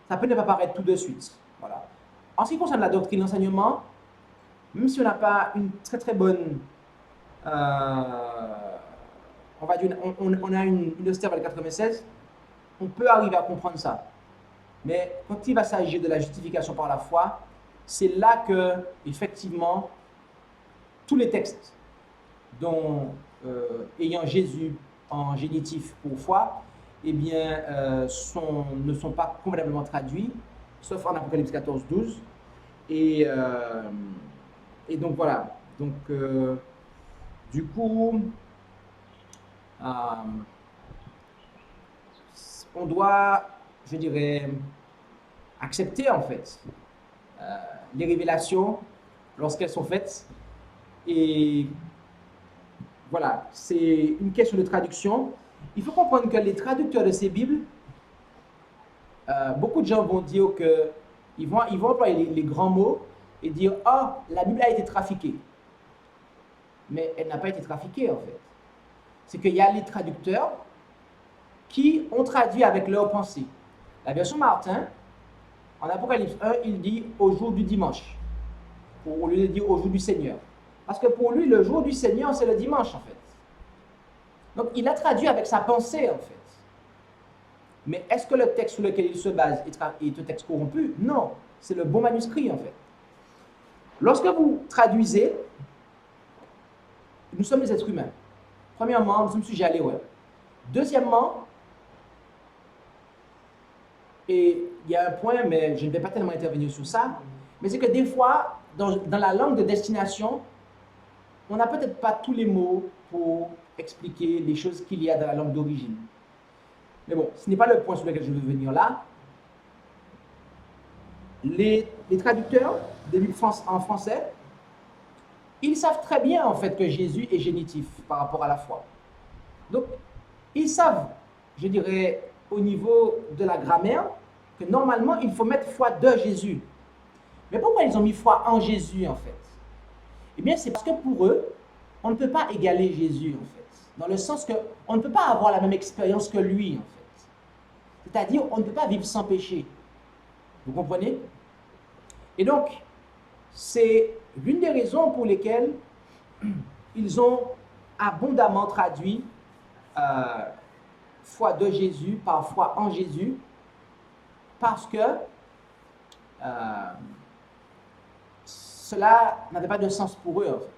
ça peut ne pas paraître tout de suite. Voilà. En ce qui concerne la doctrine, l'enseignement, même si on n'a pas une très très bonne, on va dire, on a une Osterwald 96, on peut arriver à comprendre ça. Mais quand il va s'agir de la justification par la foi, c'est là que, effectivement, tous les textes dont ayant Jésus en génitif pour foi, eh bien, ne sont pas complètement traduits, sauf en Apocalypse 14, 12. Et donc voilà. Donc, du coup, on doit, je dirais, accepter en fait les révélations lorsqu'elles sont faites. Et voilà, c'est une question de traduction. Il faut comprendre que les traducteurs de ces Bibles, beaucoup de gens vont dire qu'ils vont employer les grands mots et dire « Ah, la Bible a été trafiquée ». Mais elle n'a pas été trafiquée en fait. C'est qu'il y a les traducteurs qui ont traduit avec leur pensée. La version Martin, en Apocalypse 1, il dit « au jour du dimanche », au lieu de dire « au jour du Seigneur ». Parce que pour lui, le jour du Seigneur, c'est le dimanche, en fait. Donc, il a traduit avec sa pensée, en fait. Mais est-ce que le texte sur lequel il se base est un texte corrompu? Non, c'est le bon manuscrit, en fait. Lorsque vous traduisez, nous sommes des êtres humains. Premièrement, nous sommes sujets à l'erreur. Deuxièmement, et il y a un point, mais je ne vais pas tellement intervenir sur ça, mais c'est que des fois, dans la langue de destination, on n'a peut-être pas tous les mots pour expliquer les choses qu'il y a dans la langue d'origine. Mais bon, ce n'est pas le point sur lequel je veux venir là. Les traducteurs des Bibles en français, ils savent très bien en fait que Jésus est génitif par rapport à la foi. Donc, ils savent, je dirais, au niveau de la grammaire, que normalement, il faut mettre foi de Jésus. Mais pourquoi ils ont mis foi en Jésus en fait? Eh bien, c'est parce que pour eux, on ne peut pas égaler Jésus, en fait. Dans le sens qu'on ne peut pas avoir la même expérience que lui, en fait. C'est-à-dire, on ne peut pas vivre sans péché. Vous comprenez? Et donc, c'est l'une des raisons pour lesquelles ils ont abondamment traduit foi de Jésus par foi en Jésus, parce que cela n'avait pas de sens pour eux, en fait.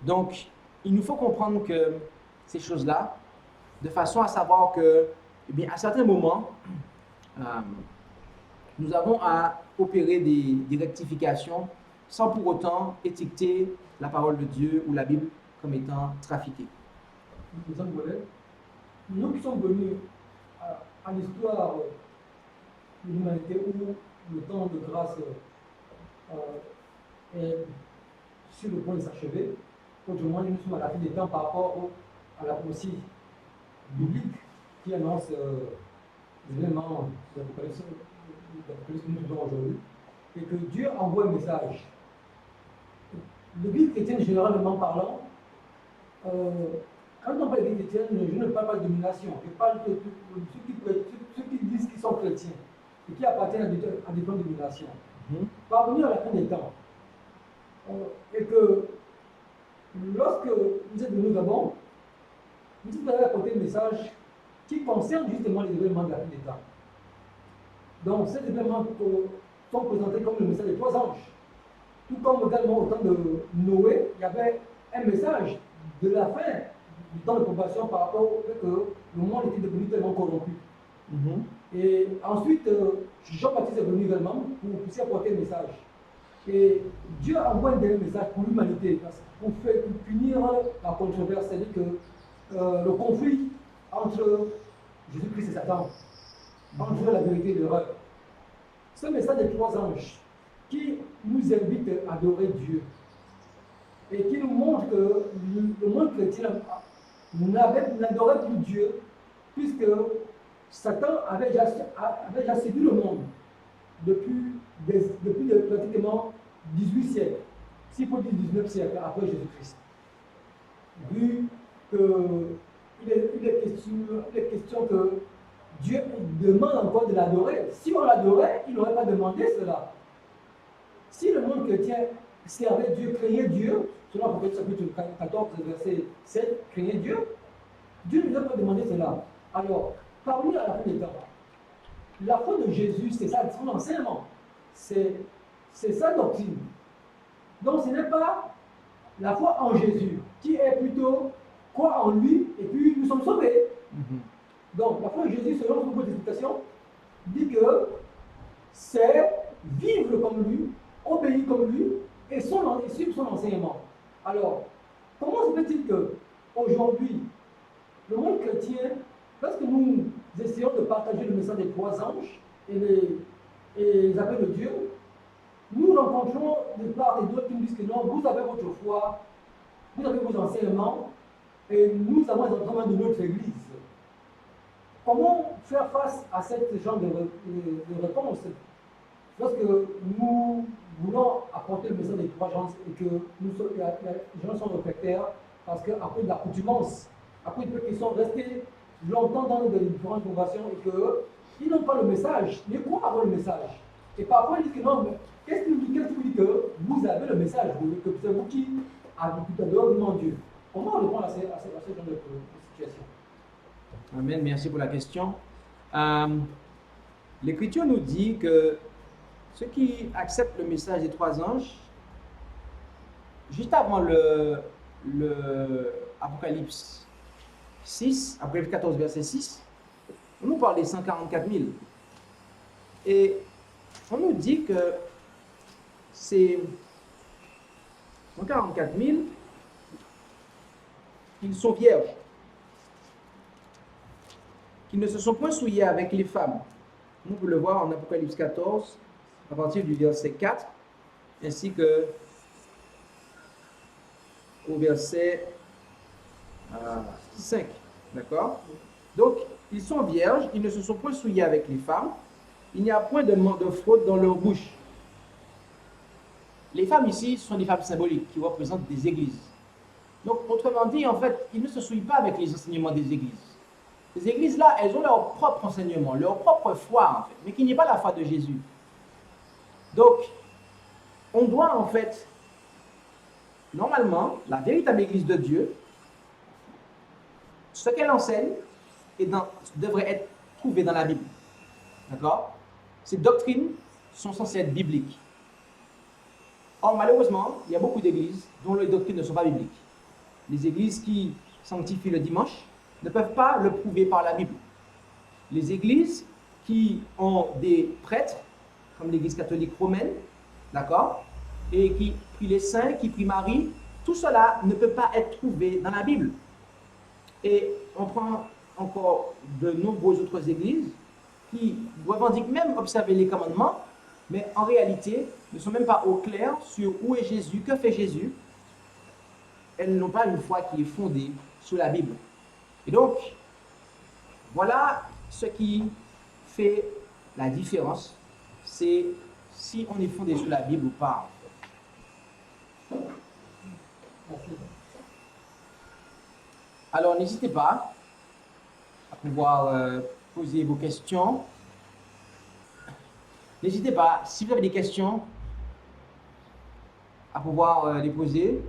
Donc, il nous faut comprendre que ces choses-là, de façon à savoir que, eh bien, à certains moments, nous avons à opérer des rectifications sans pour autant étiqueter la parole de Dieu ou la Bible comme étant trafiquée. Nous sommes volés. Nous qui sommes venus à l'histoire de l'humanité où le temps de grâce est sur le point de s'achever, autrement nous sommes à la fin des temps par rapport à la prophétie biblique qui annonce les événements de l'Apocalypse que nous vivons aujourd'hui, et que Dieu envoie un message. L'Église chrétienne, généralement parlant, quand on parle d'Église chrétienne, je ne parle pas de domination, je parle de ceux qui disent qu'ils sont chrétiens et qui appartiennent à des plans de domination. Parvenir à la fin des temps, et que lorsque vous êtes venus au Gabon, vous avez apporté un message qui concerne justement les événements de la fin des temps. Donc, ces événements sont présentés comme le message des 3 anges. Tout comme également au temps de Noé, il y avait un message de la fin du temps de probation par rapport au fait que le monde était devenu tellement corrompu. Et ensuite, Jean-Baptiste est venu également pour aussi apporter un message. Et Dieu envoie un dernier message pour l'humanité, pour punir la controverse, c'est-à-dire que le conflit entre Jésus-Christ et Satan, entre la vérité et l'erreur. Ce message des 3 anges qui nous invite à adorer Dieu et qui nous montre que le monde chrétien n'adorait plus Dieu puisque Satan avait déjà séduit le monde depuis pratiquement 18 siècles, s'il faut dire 19 siècles après Jésus-Christ. Vu qu'il est question que Dieu demande encore de l'adorer. Si on l'adorait, il n'aurait pas demandé cela. Si le monde chrétien servait Dieu, craignait Dieu, selon Apocalypse chapitre 14, verset 7, craignait Dieu, Dieu ne nous a pas demandé cela. Alors, parvenir à la fin des temps, la foi de Jésus, c'est ça, son enseignement, c'est sa doctrine. Donc, ce n'est pas la foi en Jésus, qui est plutôt croire en lui, et puis nous sommes sauvés. Donc, la foi de Jésus, selon son propre explication, dit que c'est vivre comme lui, obéir comme lui, et suivre son enseignement. Alors, comment se fait-il qu'aujourd'hui, le monde chrétien, lorsque nous essayons de partager le message des 3 anges et les appels de Dieu, nous rencontrons de part et d'autre qui nous disent que non, vous avez votre foi, vous avez vos enseignements, et nous avons les enseignements de notre Église. Comment faire face à ce genre de réponse lorsque nous voulons apporter le message des 3 gens et que les gens sont réfractaires parce qu'à cause de l'accoutumance, à cause de qu'ils sont restés longtemps dans les différentes conversations et qu'ils n'ont pas le message, ils croient avoir le message. Et parfois ils disent que non, mais qu'est-ce qui vous dit que vous avez le message, que c'est vous qui avez devant Dieu? Comment on répond à ce genre de situation? Amen, merci pour la question. L'Écriture nous dit que ceux qui acceptent le message des 3 anges, juste avant le Apocalypse 6, Apocalypse 14, verset 6, on nous parle des 144 000. Et on nous dit que ces 144 000, ils sont vierges, qu'ils ne se sont point souillés avec les femmes. On peut le voir en Apocalypse 14, à partir du verset 4, ainsi que au verset 5. D'accord? Donc, ils sont vierges, ils ne se sont point souillés avec les femmes, il n'y a point de fraude dans leur bouche. Les femmes ici sont des femmes symboliques qui représentent des églises. Donc, autrement dit, en fait, ils ne se souillent pas avec les enseignements des églises. Ces églises-là, elles ont leur propre enseignement, leur propre foi, en fait, mais qui n'est pas la foi de Jésus. Donc, on doit, en fait, normalement, la véritable église de Dieu, ce qu'elle enseigne devrait être trouvé dans la Bible. D'accord? Ces doctrines sont censées être bibliques. Or, malheureusement, il y a beaucoup d'églises dont les doctrines ne sont pas bibliques. Les églises qui sanctifient le dimanche ne peuvent pas le prouver par la Bible. Les églises qui ont des prêtres comme l'Église catholique romaine, d'accord, et qui prie les saints, qui prie Marie, tout cela ne peut pas être trouvé dans la Bible. Et on prend encore de nombreuses autres églises qui revendiquent même observer les commandements, mais en réalité ne sont même pas au clair sur où est Jésus, que fait Jésus. Elles n'ont pas une foi qui est fondée sur la Bible. Et donc, voilà ce qui fait la différence, c'est si on est fondé sur la Bible ou pas. Alors, n'hésitez pas à pouvoir poser vos questions. N'hésitez pas, si vous avez des questions, à pouvoir les poser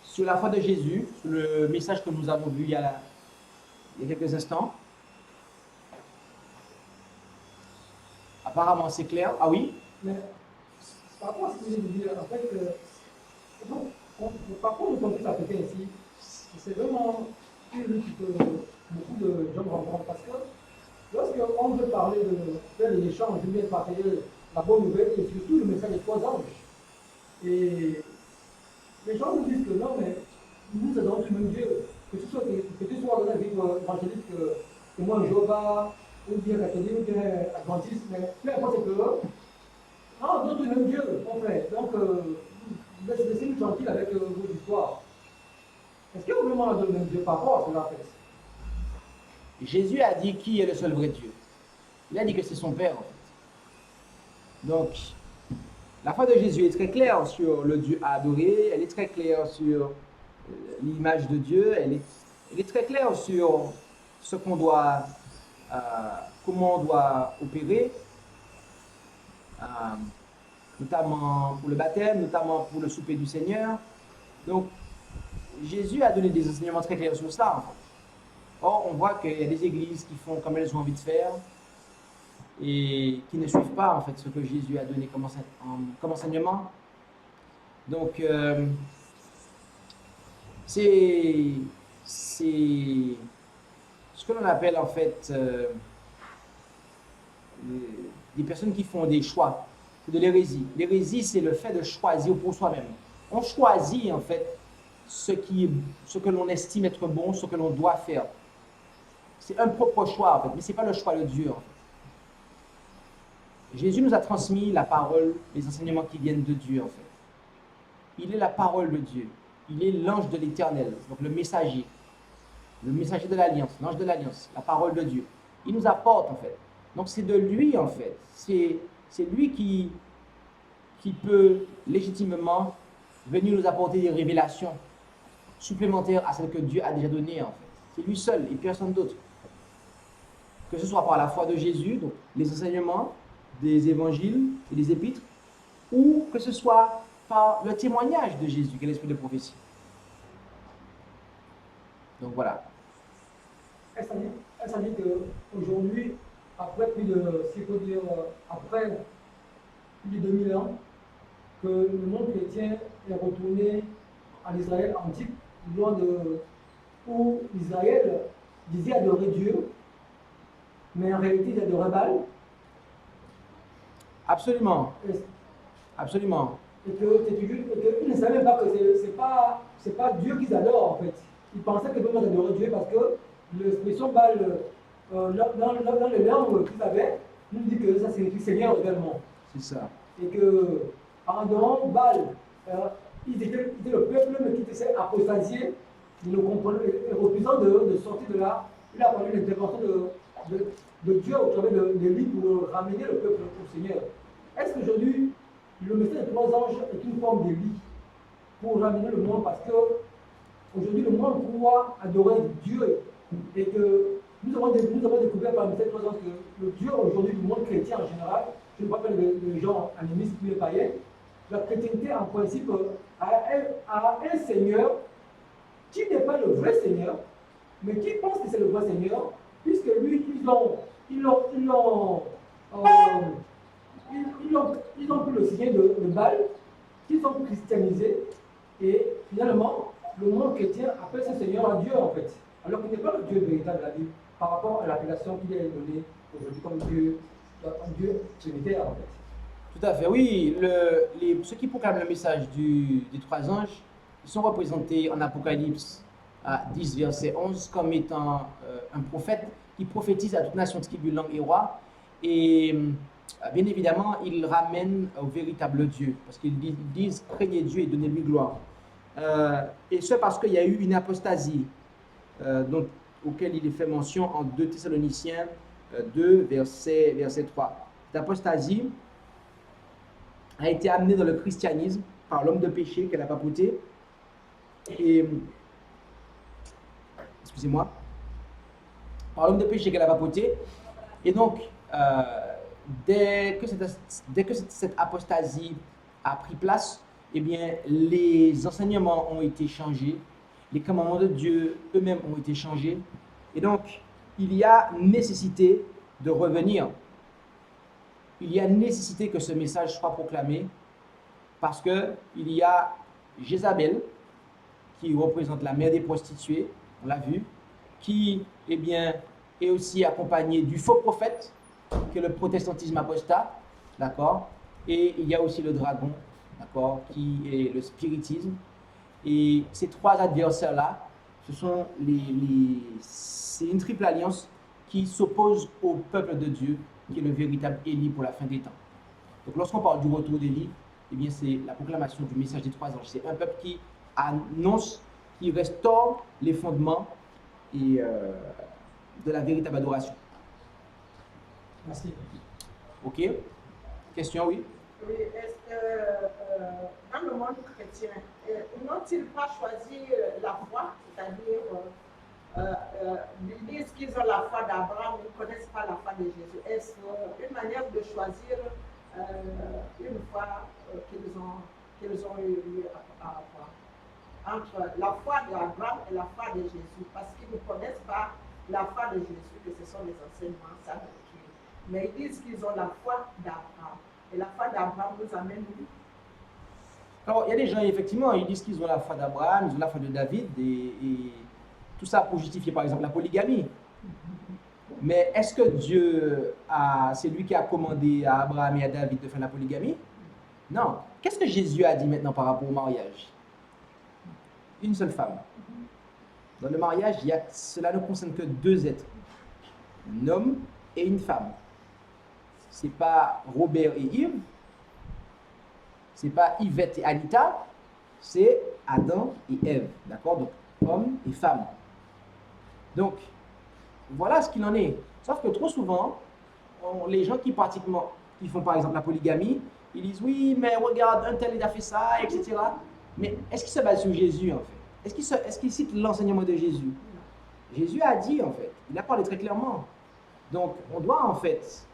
sur la foi de Jésus, sur le message que nous avons vu il y a quelques instants. Apparemment, c'est clair. Ah oui? Mais par rapport à ce que j'ai dit, en fait, par contre, le contexte africain ici, c'est vraiment une lutte que beaucoup de gens rencontrent. Parce que lorsqu'on veut parler de faire des échanges, de bien partager la bonne nouvelle et surtout le message des trois anges, et les gens nous disent que non, mais nous adorons le même Dieu. Que tu sois dans la vie évangélique, que moi, Jéhovah, ou bien catholique, ou bien adventiste, mais peu importe, c'est que non, d'autres le même Dieu, en fait. Donc, laissez-nous tranquille avec vos histoires. Est-ce que vous vraiment adorez le même Dieu par rapport à cela, en fait? Jésus a dit qui est le seul vrai Dieu. Il a dit que c'est son Père, en fait. Donc, la foi de Jésus est très claire sur le Dieu à adorer, elle est très claire sur l'image de Dieu, elle est très claire sur ce qu'on doit, comment on doit opérer, notamment pour le baptême, notamment pour le souper du Seigneur. Donc, Jésus a donné des enseignements très clairs sur ça, en fait. Or, on voit qu'il y a des églises qui font comme elles ont envie de faire et qui ne suivent pas, en fait, ce que Jésus a donné comme enseignement. Donc, c'est ce que l'on appelle, en fait, des personnes qui font des choix. C'est de l'hérésie. L'hérésie, c'est le fait de choisir pour soi-même. On choisit, en fait, ce que l'on estime être bon, ce que l'on doit faire. C'est un propre choix, en fait, mais ce n'est pas le choix de Dieu, en fait. Jésus nous a transmis la parole, les enseignements qui viennent de Dieu, en fait. Il est la parole de Dieu. Il est l'ange de l'Éternel, donc le messager de l'Alliance, l'ange de l'Alliance, la parole de Dieu. Il nous apporte, en fait. Donc, c'est de lui, en fait. C'est lui qui peut légitimement venir nous apporter des révélations supplémentaires à celles que Dieu a déjà données, en fait. C'est lui seul et personne d'autre. Que ce soit par la foi de Jésus, donc les enseignements des évangiles et des épîtres, ou que ce soit par le témoignage de Jésus, qui est l'esprit de prophétie. Donc voilà. Est-ce à dire qu'aujourd'hui, après plus de, si faut dire, après plus de 2000 ans, que le monde chrétien est retourné en Israël antique, loin de où Israël disait adorer Dieu, mais en réalité il adorait Baal. Absolument. Absolument. Et qu'ils ne savaient pas que c'est pas Dieu qu'ils adorent, en fait. Ils pensaient que vraiment adorer Dieu parce que l'expression Baal, dans les langues qu'ils avaient, nous dit que ça signifie Seigneur également. C'est ça. Et que en adorant Baal, ils étaient le peuple mais qui s'est apostasié, ils ne comprenaient, et refusant de sortir de là. Il a fallu l'intervention de Dieu au travers de lui pour ramener le peuple au Seigneur. Est-ce qu'aujourd'hui, le message des trois anges est une forme de lit pour ramener le monde? Parce que aujourd'hui, le monde croit adorer Dieu et que nous avons découvert par le message des trois anges que le Dieu aujourd'hui du monde chrétien en général, je ne parle pas de gens animistes ou les païens, la chrétienté en principe a un Seigneur qui n'est pas le vrai Seigneur, mais qui pense que c'est le vrai Seigneur, puisque lui, ils ont pris le signe de Baal, qu'ils ont christianisé, et finalement, le monde chrétien appelle ce Seigneur un Dieu en fait, alors qu'il n'est pas le Dieu véritable de la Bible. par rapport à l'appellation qu'il est donnée aujourd'hui comme Dieu trinitaire en fait. Tout à fait, oui. Ceux qui proclament le message des trois anges, ils sont représentés en Apocalypse à 10, verset 11, comme étant un prophète qui prophétise à toute nation, tribu, langue et roi. Et bien évidemment, ils ramènent au véritable Dieu, parce qu'ils disent « craignez Dieu et donnez-lui gloire ». Et ce parce qu'il y a eu une apostasie auquel il est fait mention en 2 Thessaloniciens 2, verset 3. Cette apostasie a été amenée dans le christianisme par l'homme de péché qu'elle a papauté. Et, excusez-moi, par l'homme de péché qu'elle a papauté. Et donc, dès que cette apostasie a pris place, eh bien, les enseignements ont été changés, les commandements de Dieu eux-mêmes ont été changés. Et donc, il y a nécessité de revenir. Il y a nécessité que ce message soit proclamé parce qu'il y a Jézabel, qui représente la mère des prostituées, on l'a vu, qui eh bien, est aussi accompagnée du faux prophète, qui est le protestantisme apostat, d'accord? Et il y a aussi le dragon, d'accord, qui est le spiritisme. Et ces trois adversaires-là, c'est une triple alliance qui s'oppose au peuple de Dieu, qui est le véritable Élie pour la fin des temps. Donc lorsqu'on parle du retour d'Élie, eh bien c'est la proclamation du message des trois anges. C'est un peuple qui annonce, qui restaure les fondements de la véritable adoration. Merci. Ok? Question, oui? Oui, est-ce que dans le monde chrétien, n'ont-ils pas choisi la foi, c'est-à-dire ils disent qu'ils ont la foi d'Abraham, ils ne connaissent pas la foi de Jésus. Est-ce une manière de choisir une foi qu'ils ont eu à avoir entre la foi d'Abraham et la foi de Jésus, parce qu'ils ne connaissent pas la foi de Jésus, que ce sont les enseignements sacrés. Mais ils disent qu'ils ont la foi d'Abraham. Et la foi d'Abraham nous amène où? Alors, il y a des gens, effectivement, ils disent qu'ils ont la foi d'Abraham, ils ont la foi de David, et tout ça pour justifier, par exemple, la polygamie. Mais est-ce que Dieu, c'est lui qui a commandé à Abraham et à David de faire la polygamie? Non. Qu'est-ce que Jésus a dit maintenant par rapport au mariage? Une seule femme. Dans le mariage, cela ne concerne que deux êtres. Un homme et une femme. Ce n'est pas Robert et Yves. Ce n'est pas Yvette et Anita. C'est Adam et Ève. D'accord? Donc, homme et femme. Donc, voilà ce qu'il en est. Sauf que trop souvent, les gens qui font par exemple la polygamie, ils disent oui, mais regarde, un tel il a fait ça, etc. Mais est-ce qu'il se base sur Jésus en fait? Est-ce qu'il cite l'enseignement de Jésus? Jésus a dit en fait, il a parlé très clairement. Donc on doit en fait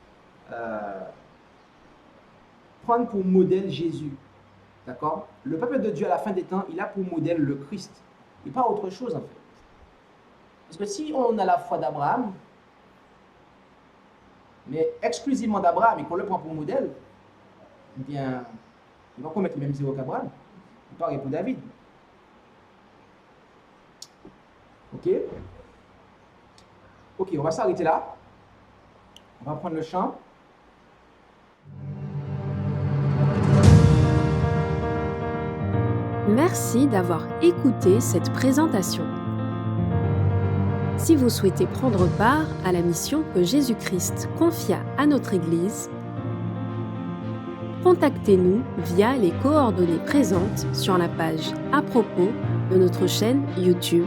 prendre pour modèle Jésus. D'accord? Le peuple de Dieu à la fin des temps, il a pour modèle le Christ. Et pas autre chose en fait. Parce que si on a la foi d'Abraham, mais exclusivement d'Abraham et qu'on le prend pour modèle, eh bien, il va commettre les mêmes erreurs qu'Abraham. Pareil pour David. Ok? Ok, on va s'arrêter là. On va prendre le chant. Merci d'avoir écouté cette présentation. Si vous souhaitez prendre part à la mission que Jésus-Christ confia à notre Église, contactez-nous via les coordonnées présentes sur la page à propos de notre chaîne YouTube.